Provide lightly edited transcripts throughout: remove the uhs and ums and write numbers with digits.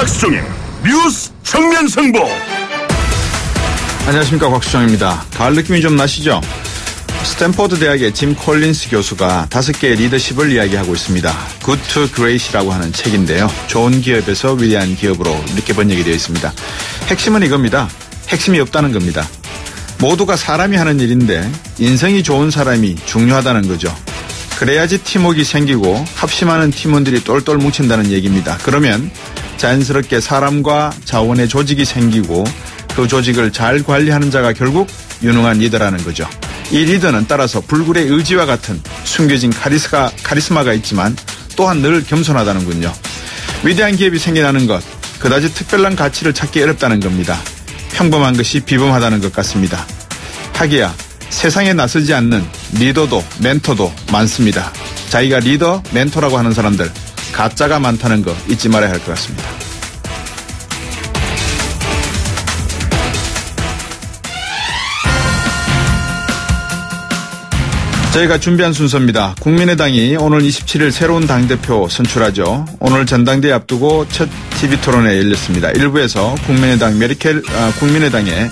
곽수종의 뉴스 정면 승부. 안녕하십니까, 곽수종입니다. 가을 느낌이 좀 나시죠? 스탠퍼드 대학의 짐 콜린스 교수가 5개의 리더십을 이야기하고 있습니다. Good to Great이라고 하는 책인데요. 좋은 기업에서 위대한 기업으로 이렇게 번역이 되어 있습니다. 핵심은 이겁니다. 핵심이 없다는 겁니다. 모두가 사람이 하는 일인데 인성이 좋은 사람이 중요하다는 거죠. 그래야지 팀워크가 생기고 합심하는 팀원들이 똘똘 뭉친다는 얘기입니다. 그러면 자연스럽게 사람과 자원의 조직이 생기고 그 조직을 잘 관리하는 자가 결국 유능한 리더라는 거죠. 이 리더는 따라서 불굴의 의지와 같은 숨겨진 카리스마가 있지만 또한 늘 겸손하다는군요. 위대한 기업이 생겨나는 것, 그다지 특별한 가치를 찾기 어렵다는 겁니다. 평범한 것이 비범하다는 것 같습니다. 하기야 세상에 나서지 않는 리더도 멘토도 많습니다. 자기가 리더, 멘토라고 하는 사람들 가짜가 많다는 거 잊지 말아야 할 것 같습니다. 저희가 준비한 순서입니다. 국민의당이 오늘 27일 새로운 당대표 선출하죠. 오늘 전당대회 앞두고 첫 TV토론회 열렸습니다. 1부에서 국민의당에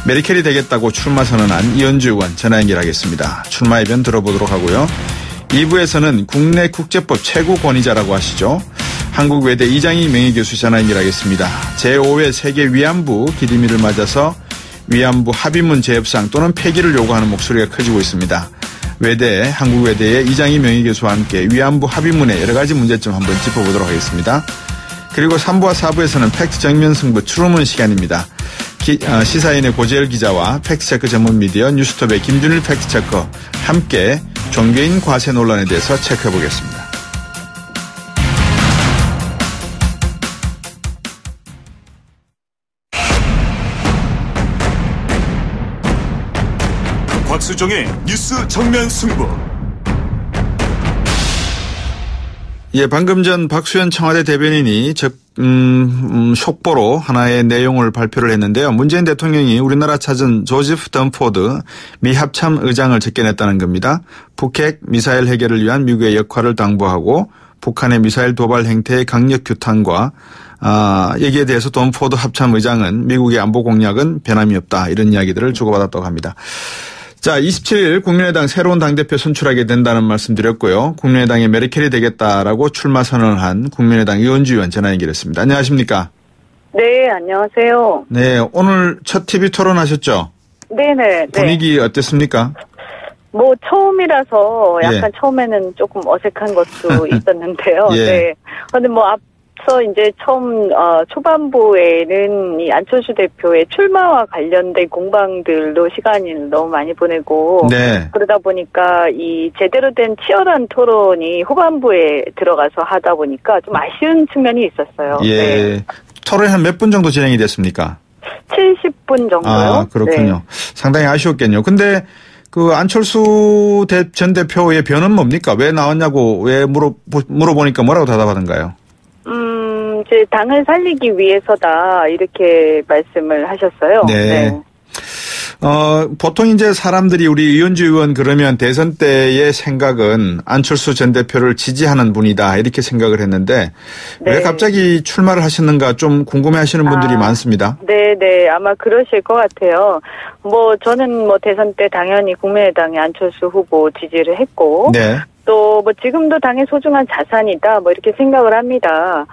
메리켈이 되겠다고 출마 선언한 이현주 의원 전화 연결하겠습니다. 출마 의견 들어보도록 하고요. 2부에서는 국내 국제법 최고 권위자라고 하시죠. 한국외대 이장희 명예교수 전화 연결하겠습니다. 제5회 세계 위안부 기림일을 맞아서 위안부 합의문 재협상 또는 폐기를 요구하는 목소리가 커지고 있습니다. 외대, 한국외대의 이장희 명예교수와 함께 위안부 합의문의 여러 가지 문제점 한번 짚어보도록 하겠습니다. 그리고 3부와 4부에서는 팩트 정면 승부 추론문 시간입니다. 시사인의 고재열 기자와 팩트체크 전문 미디어 뉴스톱의 김준일 팩트체커 함께 종교인 과세 논란에 대해서 체크해 보겠습니다. 곽수종의 뉴스 정면 승부. 예, 방금 전 박수현 청와대 대변인이 속보로 하나의 내용을 발표를 했는데요. 문재인 대통령이 우리나라 찾은 조지프 덤포드 미 합참 의장을 접견했다는 겁니다. 북핵 미사일 해결을 위한 미국의 역할을 당부하고 북한의 미사일 도발 행태의 강력 규탄과 여기에 대해서 덤포드 합참 의장은 미국의 안보 공약은 변함이 없다 이런 이야기들을 주고받았다고 합니다. 자, 27일 국민의당 새로운 당대표 선출하게 된다는 말씀 드렸고요. 국민의당의 메리켈이 되겠다라고 출마 선언을 한 국민의당 이현주 의원 전화 연결했습니다. 안녕하십니까? 네, 안녕하세요. 네, 오늘 첫 TV 토론하셨죠? 네네. 분위기 어땠습니까? 뭐 처음이라서 약간 처음에는 조금 어색한 것도 있었는데요. 예. 네. 근데 뭐 앞서 이제 처음 초반부에는 이 안철수 대표의 출마와 관련된 공방들로 시간을 너무 많이 보내고 그러다 보니까 이 제대로 된 치열한 토론이 후반부에 들어가서 하다 보니까 좀 아쉬운 측면이 있었어요. 예. 네. 토론이 한 몇 분 정도 진행이 됐습니까? 70분 정도요. 아, 그렇군요. 네. 상당히 아쉬웠겠네요. 근데 그 안철수 전 대표의 변은 뭡니까? 왜 나왔냐고 왜 물어보니까 뭐라고 대답하던가요? 이제 당을 살리기 위해서다 이렇게 말씀을 하셨어요. 네. 보통 이제 사람들이 우리 이현주 의원 그러면 대선 때의 생각은 안철수 전 대표를 지지하는 분이다 이렇게 생각을 했는데 왜 갑자기 출마를 하셨는가 좀 궁금해하시는 분들이 많습니다. 네, 아마 그러실 것 같아요. 뭐 저는 뭐 대선 때 당연히 국민의당의 안철수 후보 지지를 했고. 또 뭐 지금도 당의 소중한 자산이다 뭐 이렇게 생각을 합니다.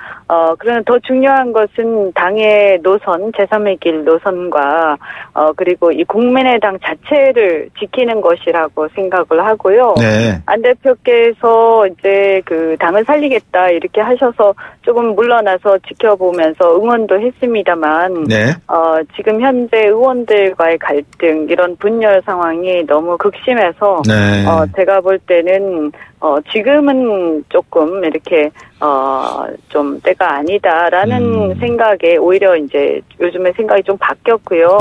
그러나 더 중요한 것은 당의 노선, 제3의 길 노선과 그리고 이 국민의당 자체를 지키는 것이라고 생각을 하고요. 안 대표께서 이제 그 당을 살리겠다 이렇게 하셔서 조금 물러나서 지켜보면서 응원도 했습니다만 지금 현재 의원들과의 갈등 이런 분열 상황이 너무 극심해서 제가 볼 때는 지금은 조금 이렇게 좀 때가 아니다라는 생각에 오히려 이제 요즘에 생각이 좀 바뀌었고요.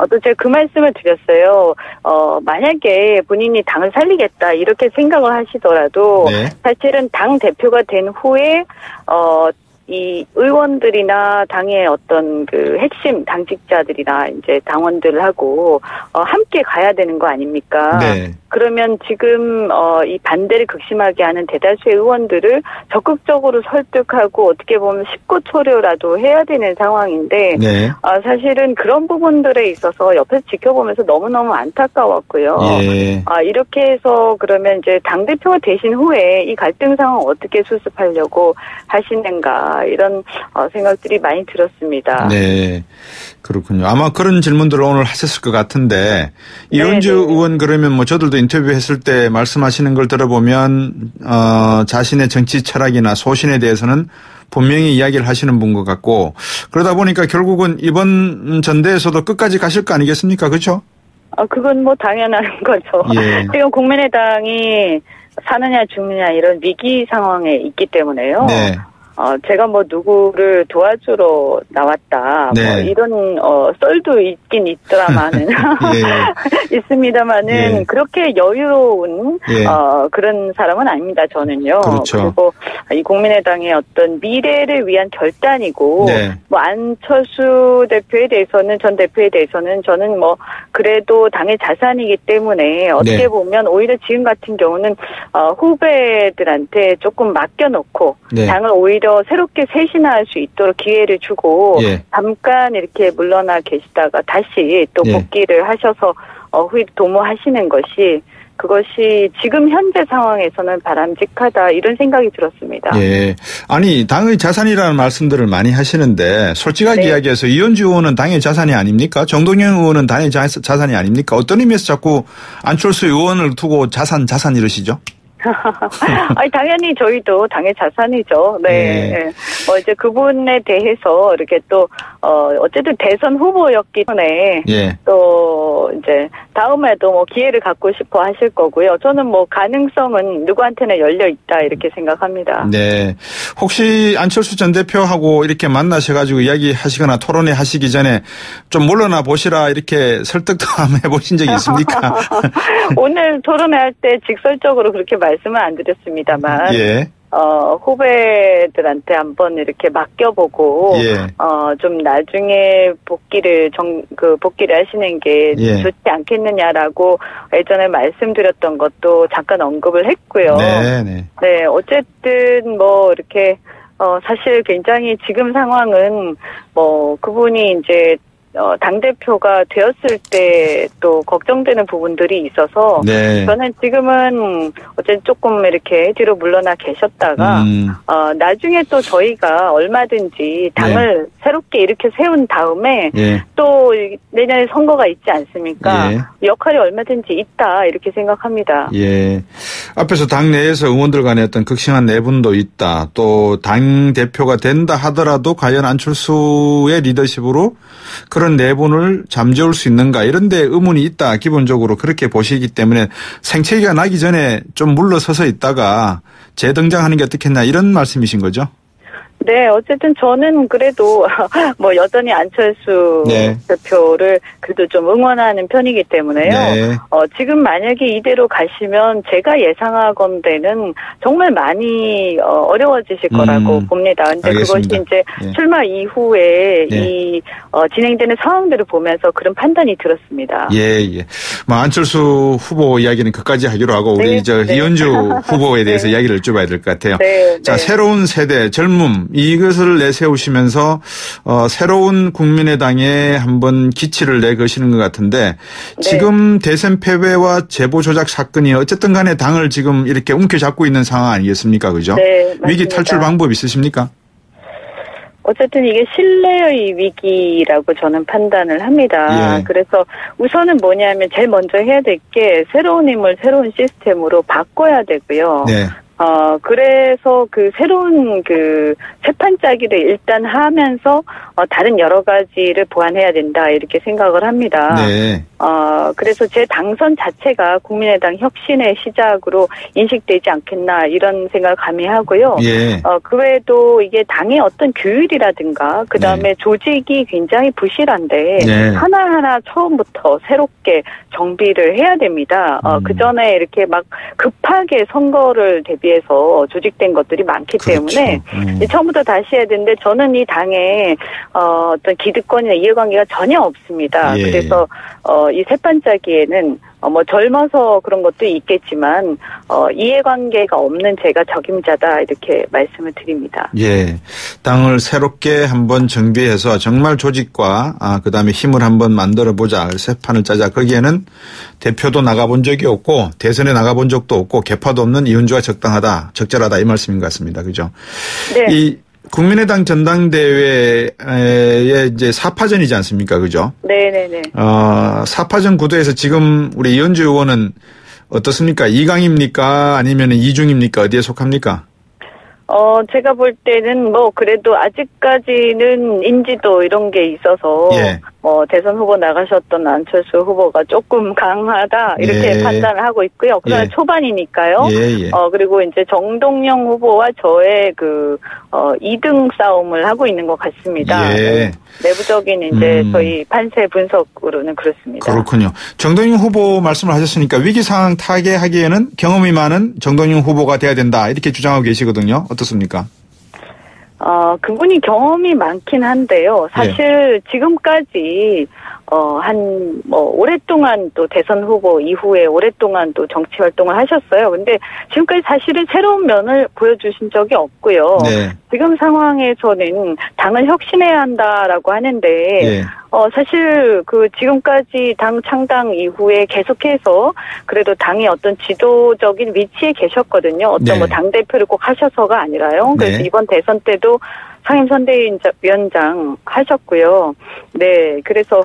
또 제가 그 말씀을 드렸어요. 만약에 본인이 당을 살리겠다 이렇게 생각을 하시더라도 사실은 당 대표가 된 후에 이 의원들이나 당의 어떤 그 핵심 당직자들이나 이제 당원들하고 함께 가야 되는 거 아닙니까? 그러면 지금 이 반대를 극심하게 하는 대다수의 의원들을 적극적으로 설득하고 어떻게 보면 십고초려라도 해야 되는 상황인데 네. 사실은 그런 부분들에 있어서 옆에서 지켜보면서 너무너무 안타까웠고요. 예. 이렇게 해서 그러면 이제 당대표가 되신 후에 이 갈등 상황 어떻게 수습하려고 하시는가 이런 생각들이 많이 들었습니다. 네. 그렇군요. 아마 그런 질문들을 오늘 하셨을 것 같은데 이현주 의원 그러면 뭐 저들도 인터뷰했을 때 말씀하시는 걸 들어보면 자신의 정치 철학이나 소신에 대해서는 분명히 이야기를 하시는 분 것 같고 그러다 보니까 결국은 이번 전대에서도 끝까지 가실 거 아니겠습니까? 그렇죠? 그건 뭐 당연한 거죠. 예. 지금 국민의당이 사느냐 죽느냐 이런 위기 상황에 있기 때문에요. 네. 제가 뭐 누구를 도와주러 나왔다. 네. 뭐 이런 썰도 있긴 있더라마는 예. 있습니다마는 예. 그렇게 여유로운 예. 그런 사람은 아닙니다. 저는요. 그렇죠. 그리고 이 국민의당의 어떤 미래를 위한 결단이고 네. 뭐 안철수 대표에 대해서는 전 대표에 대해서는 저는 뭐 그래도 당의 자산이기 때문에 어떻게 네. 보면 오히려 지금 같은 경우는 후배들한테 조금 맡겨놓고 네. 당을 오히려 새롭게 쇄신할 수 있도록 기회를 주고 예. 잠깐 이렇게 물러나 계시다가 다시 또 예. 복귀를 하셔서 후임 도모하시는 것이 그것이 지금 현재 상황에서는 바람직하다 이런 생각이 들었습니다. 예. 아니 당의 자산이라는 말씀들을 많이 하시는데 솔직하게 네. 이야기해서 이현주 의원은 당의 자산이 아닙니까? 정동영 의원은 당의 자산이 아닙니까? 어떤 의미에서 자꾸 안철수 의원을 두고 자산 이러시죠? 아니, 당연히 저희도 당의 자산이죠. 네. 네. 이제 그분에 대해서 이렇게 또, 어쨌든 대선 후보였기 때문에. 예. 또, 이제, 다음에도 뭐 기회를 갖고 싶어 하실 거고요. 저는 뭐 가능성은 누구한테나 열려 있다, 이렇게 생각합니다. 네. 혹시 안철수 전 대표하고 이렇게 만나셔가지고 이야기하시거나 토론회 하시기 전에 좀 물러나 보시라 이렇게 설득도 한번 해보신 적이 있습니까? 오늘 토론회 할 때 직설적으로 그렇게 말씀은 안 드렸습니다만. 예. 후배들한테 한번 이렇게 맡겨보고, 예. 좀 나중에 복귀를 하시는 게 예. 좋지 않겠느냐라고 예전에 말씀드렸던 것도 잠깐 언급을 했고요. 네. 네, 어쨌든 뭐 이렇게, 사실 굉장히 지금 상황은 뭐 그분이 이제 당대표가 되었을 때 또 걱정되는 부분들이 있어서 네. 저는 지금은 어쨌든 조금 이렇게 뒤로 물러나 계셨다가 나중에 또 저희가 얼마든지 당을 새롭게 이렇게 세운 다음에 또 내년에 선거가 있지 않습니까? 역할이 얼마든지 있다 이렇게 생각합니다. 예. 앞에서 당 내에서 의원들 간에 어떤 극심한 내분도 있다. 또 당 대표가 된다 하더라도 과연 안철수의 리더십으로 그런 내분을 잠재울 수 있는가 이런 데 의문이 있다. 기본적으로 그렇게 보시기 때문에 생채기가 나기 전에 좀 물러서서 있다가 재등장하는 게 어떻겠나 이런 말씀이신 거죠? 네, 어쨌든 저는 그래도 뭐 여전히 안철수 대표를 그래도 좀 응원하는 편이기 때문에요. 지금 만약에 이대로 가시면 제가 예상하건대는 정말 많이 어려워지실 거라고 봅니다. 근데 알겠습니다. 그것이 이제 출마 이후에 이 진행되는 상황들을 보면서 그런 판단이 들었습니다. 뭐 안철수 후보 이야기는 끝까지 하기로 하고 우리 이현주 후보에 대해서 이야기를 여쭤봐야 될 것 같아요. 자, 새로운 세대, 젊음 이것을 내세우시면서 새로운 국민의당에 한번 기치를 내거시는 것 같은데 지금 대선 패배와 제보 조작 사건이 어쨌든 간에 당을 지금 이렇게 움켜잡고 있는 상황 아니겠습니까? 그죠? 위기 탈출 방법 있으십니까? 어쨌든 이게 신뢰의 위기라고 저는 판단을 합니다. 그래서 우선은 뭐냐면 제일 먼저 해야 될 게 새로운 힘을 새로운 시스템으로 바꿔야 되고요. 그래서 그 새로운 그 세판 짜기를 일단 하면서 다른 여러 가지를 보완해야 된다 이렇게 생각을 합니다. 그래서 제 당선 자체가 국민의당 혁신의 시작으로 인식되지 않겠나 이런 생각을 감히 하고요. 그 외에도 이게 당의 어떤 규율이라든가 그 다음에 조직이 굉장히 부실한데 하나하나 처음부터 새롭게 정비를 해야 됩니다. 그 전에 이렇게 막 급하게 선거를 대비해서 조직된 것들이 많기 때문에 처음부터 다시 해야 되는데 저는 이 당에 어떤 기득권이나 이해관계가 전혀 없습니다. 그래서 이 세판짜기에는 뭐 젊어서 그런 것도 있겠지만 이해관계가 없는 제가 적임자다 이렇게 말씀을 드립니다. 예, 당을 새롭게 한번 정비해서 정말 조직과 그다음에 힘을 한번 만들어보자. 새 판을 짜자. 거기에는 대표도 나가본 적이 없고 대선에 나가본 적도 없고 개파도 없는 이은주가 적절하다 이 말씀인 것 같습니다. 그죠? 네. 이 국민의당 전당대회의 이제 4파전이지 않습니까? 그죠? 네네네. 4파전 구도에서 지금 우리 이은주 의원은 어떻습니까? 2강입니까? 아니면 2중입니까? 어디에 속합니까? 제가 볼 때는 뭐 그래도 아직까지는 인지도 이런 게 있어서 예. 대선 후보 나가셨던 안철수 후보가 조금 강하다 이렇게 예. 판단을 하고 있고요. 그러나 예. 초반이니까요. 예. 그리고 이제 정동영 후보와 저의 2등 싸움을 하고 있는 것 같습니다. 예. 내부적인 이제 저희 판세 분석으로는 그렇습니다. 그렇군요. 정동영 후보 말씀을 하셨으니까 위기 상황 타개하기에는 경험이 많은 정동영 후보가 돼야 된다 이렇게 주장하고 계시거든요. 어떻습니까? 그분이 경험이 많긴 한데요. 사실 지금까지 오랫동안 또 대선 후보 이후에 오랫동안 또 정치 활동을 하셨어요. 근데 지금까지 사실은 새로운 면을 보여주신 적이 없고요. 네. 지금 상황에서는 당을 혁신해야 한다라고 하는데, 네. 사실 지금까지 당 창당 이후에 계속해서 그래도 당의 어떤 지도적인 위치에 계셨거든요. 어떤 네. 당대표를 꼭 하셔서가 아니라요. 그래서 네. 이번 대선 때도 상임선대위원장 하셨고요. 네, 그래서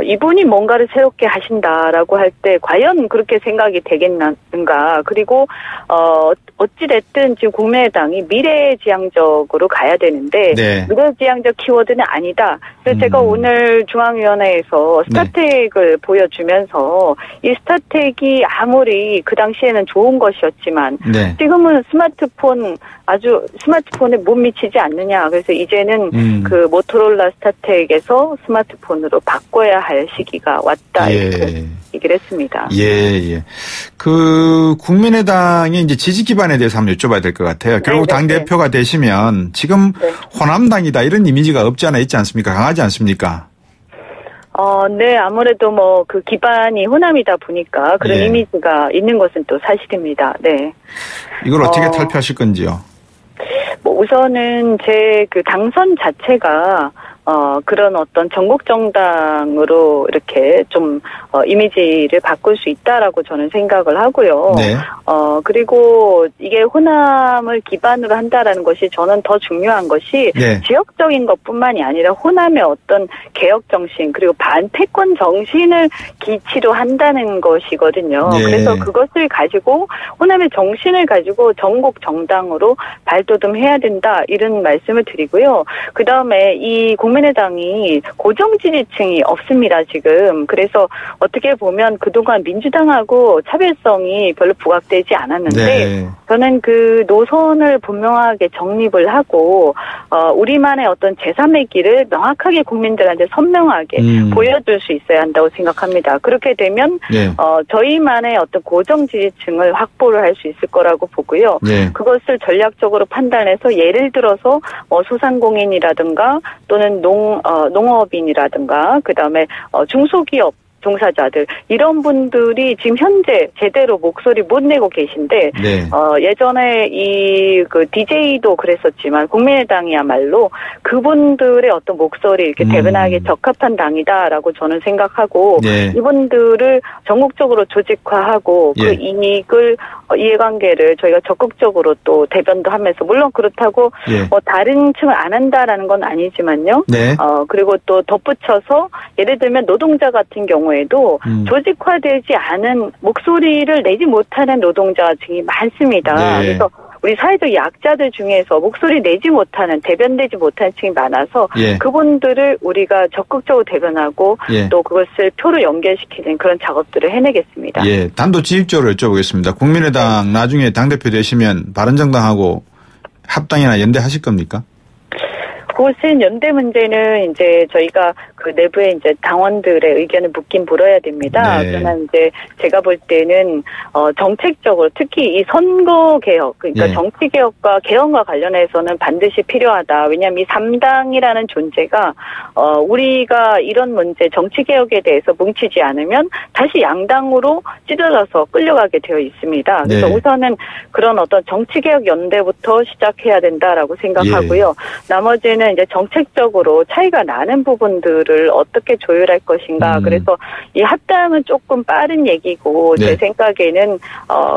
이분이 뭔가를 새롭게 하신다라고 할 때 과연 그렇게 생각이 되겠는가. 그리고 어찌됐든 지금 국민의당이 미래지향적으로 가야 되는데 네. 미래지향적 키워드는 아니다. 그래서 제가 오늘 중앙위원회에서 스타텍을 보여주면서 이 스타텍이 아무리 그 당시에는 좋은 것이었지만 네. 지금은 스마트폰에 못 미치지 않느냐. 그래서 이제는 그 모토로라 스타텍에서 스마트폰으로 바꿔야 할 시기가 왔다. 이렇게 얘기를 했습니다. 예. 국민의당의 이제 지지 기반에 대해서 한번 여쭤봐야 될 것 같아요. 결국 당대표가 되시면 지금 호남당이다 이런 이미지가 없지 않아 있지 않습니까? 강하지 않습니까? 네, 아무래도 그 기반이 호남이다 보니까 그런 이미지가 있는 것은 또 사실입니다. 네. 이걸 어떻게 탈피하실 건지요? 우선은 제 당선 자체가 그런 어떤 전국 정당으로 이렇게 좀 이미지를 바꿀 수 있다라고 저는 생각을 하고요. 네. 그리고 이게 호남을 기반으로 한다라는 것이 저는 더 중요한 것이 지역적인 것뿐만이 아니라 호남의 어떤 개혁 정신 그리고 반패권 정신을 기치로 한다는 것이거든요. 그래서 그것을 가지고 호남의 정신을 가지고 전국 정당으로 발돋움해야 된다 이런 말씀을 드리고요. 그다음에 이 국민의당이 고정 지지층이 없습니다, 지금. 그래서 어떻게 보면 그동안 민주당하고 차별성이 별로 부각되지 않았는데 저는 그 노선을 분명하게 정립을 하고 우리만의 어떤 제3의 길을 명확하게 국민들한테 선명하게 보여줄 수 있어야 한다고 생각합니다. 그렇게 되면 저희만의 어떤 고정 지지층을 확보를 할 수 있을 거라고 보고요. 그것을 전략적으로 판단해서 예를 들어서 소상공인이라든가 또는 농업인이라든가 그다음에 중소기업 종사자들 이런 분들이 지금 현재 제대로 목소리 못 내고 계신데 예전에 DJ도 그랬었지만 국민의당이야말로 그분들의 어떤 목소리 이렇게 대변하기에 적합한 당이다라고 저는 생각하고 이분들을 전국적으로 조직화하고 그 이익을 이해관계를 저희가 적극적으로 또 대변도 하면서 물론 그렇다고 다른 층을 안 한다라는 건 아니지만요. 그리고 또 덧붙여서 예를 들면 노동자 같은 경우에도 조직화되지 않은 목소리를 내지 못하는 노동자층이 많습니다. 그래서 우리 사회적 약자들 중에서 목소리 내지 못하는 대변되지 못하는 층이 많아서 그분들을 우리가 적극적으로 대변하고 또 그것을 표로 연결시키는 그런 작업들을 해내겠습니다. 단도직입적으로 여쭤보겠습니다. 국민의당 나중에 당대표 되시면 바른정당하고 합당이나 연대하실 겁니까? 그것은 연대 문제는 이제 저희가 그 내부에 이제 당원들의 의견을 묻긴 물어야 됩니다. 네. 그러나 이제 제가 볼 때는 정책적으로 특히 이 선거 개혁, 그러니까 예. 정치 개혁과 개헌과 관련해서는 반드시 필요하다. 왜냐하면 이 3당이라는 존재가 우리가 이런 문제 정치 개혁에 대해서 뭉치지 않으면 다시 양당으로 찌들어서 끌려가게 되어 있습니다. 그래서 네. 우선은 그런 어떤 정치 개혁 연대부터 시작해야 된다라고 생각하고요. 예. 나머지는 이제 정책적으로 차이가 나는 부분들을 어떻게 조율할 것인가. 그래서 이 합당은 조금 빠른 얘기고 네. 제 생각에는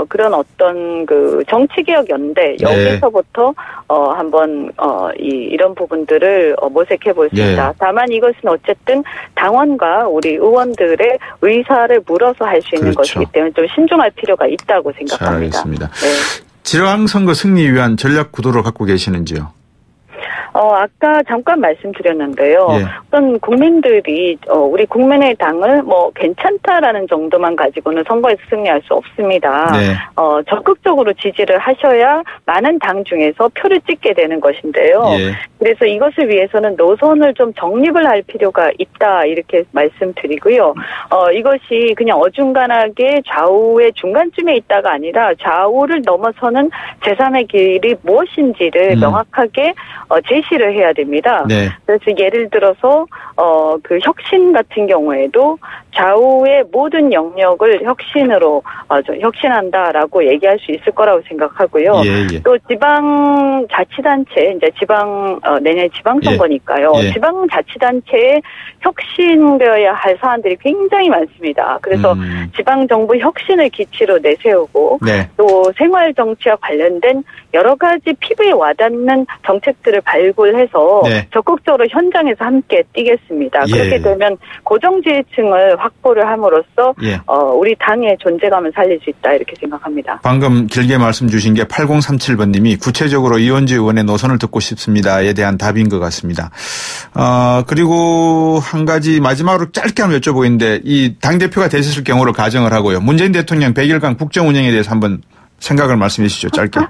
그런 어떤 그 정치개혁 연대 여기서부터 한번 이런 부분들을 모색해 볼 수 있다. 다만 이것은 어쨌든 당원과 우리 의원들의 의사를 물어서 할 수 있는 그렇죠. 것이기 때문에 좀 신중할 필요가 있다고 생각합니다. 잘 알겠습니다. 네. 지방선거 승리 위한 전략 구도를 갖고 계시는지요? 아까 잠깐 말씀드렸는데요. 예. 어떤 국민들이 우리 국민의당을 뭐 괜찮다라는 정도만 가지고는 선거에서 승리할 수 없습니다. 네. 적극적으로 지지를 하셔야 많은 당 중에서 표를 찍게 되는 것인데요. 예. 그래서 이것을 위해서는 노선을 좀 정립을 할 필요가 있다 이렇게 말씀드리고요. 이것이 그냥 어중간하게 좌우의 중간쯤에 있다가 아니라 좌우를 넘어서는 제3의 길이 무엇인지를 명확하게 제시를 해야 됩니다. 네. 그래서 예를 들어서 그 혁신 같은 경우에도 좌우의 모든 영역을 혁신으로 혁신한다라고 얘기할 수 있을 거라고 생각하고요. 예, 예. 또 지방자치단체 이제 내년 지방선거니까요. 예. 지방자치단체에 혁신되어야 할 사안들이 굉장히 많습니다. 그래서 지방정부 혁신을 기치로 내세우고 네. 또 생활정치와 관련된 여러 가지 피부에 와닿는 정책들을 발굴해서 네. 적극적으로 현장에서 함께 뛰겠습니다. 예. 그렇게 되면 고정지지층을 확보를 함으로써 예. 우리 당의 존재감을 살릴 수 있다 이렇게 생각합니다. 방금 길게 말씀 주신 게 8037번님이 구체적으로 이원주 의원의 노선을 듣고 싶습니다에 대한 답인 것 같습니다. 그리고 한 가지 마지막으로 짧게 한번 여쭤보겠는데 이 당대표가 되셨을 경우를 가정을 하고요. 문재인 대통령 100일간 국정 운영에 대해서 한번 생각을 말씀해 주시죠. 짧게.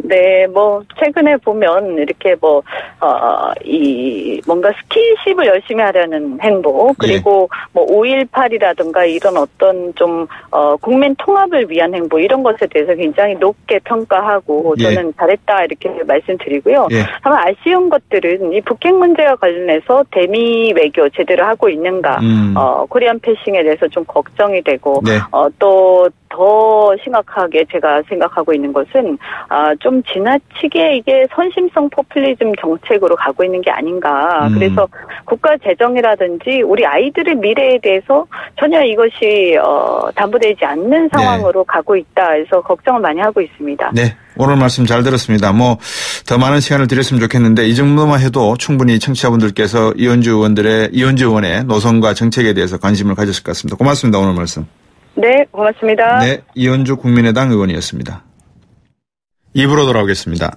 네, 최근에 보면 이렇게 뭔가 스킨십을 열심히 하려는 행보, 그리고 5.18이라든가 이런 어떤 좀, 국민 통합을 위한 행보, 이런 것에 대해서 굉장히 높게 평가하고 저는 잘했다, 이렇게 말씀드리고요. 예. 다만 아쉬운 것들은 이 북핵 문제와 관련해서 대미 외교 제대로 하고 있는가, 코리안 패싱에 대해서 좀 걱정이 되고, 네. 또 더 심각하게 제가 생각하고 있는 것은 좀 지나치게 이게 선심성 포퓰리즘 정책으로 가고 있는 게 아닌가. 그래서 국가 재정이라든지 우리 아이들의 미래에 대해서 전혀 이것이 담보되지 않는 상황으로 가고 있다. 그래서 걱정을 많이 하고 있습니다. 네. 오늘 말씀 잘 들었습니다. 더 많은 시간을 드렸으면 좋겠는데 이 정도만 해도 충분히 청취자분들께서 이원주 의원의 노선과 정책에 대해서 관심을 가졌을 것 같습니다. 고맙습니다. 오늘 말씀. 네, 고맙습니다. 네, 이원주 국민의당 의원이었습니다. 입으로 돌아오겠습니다.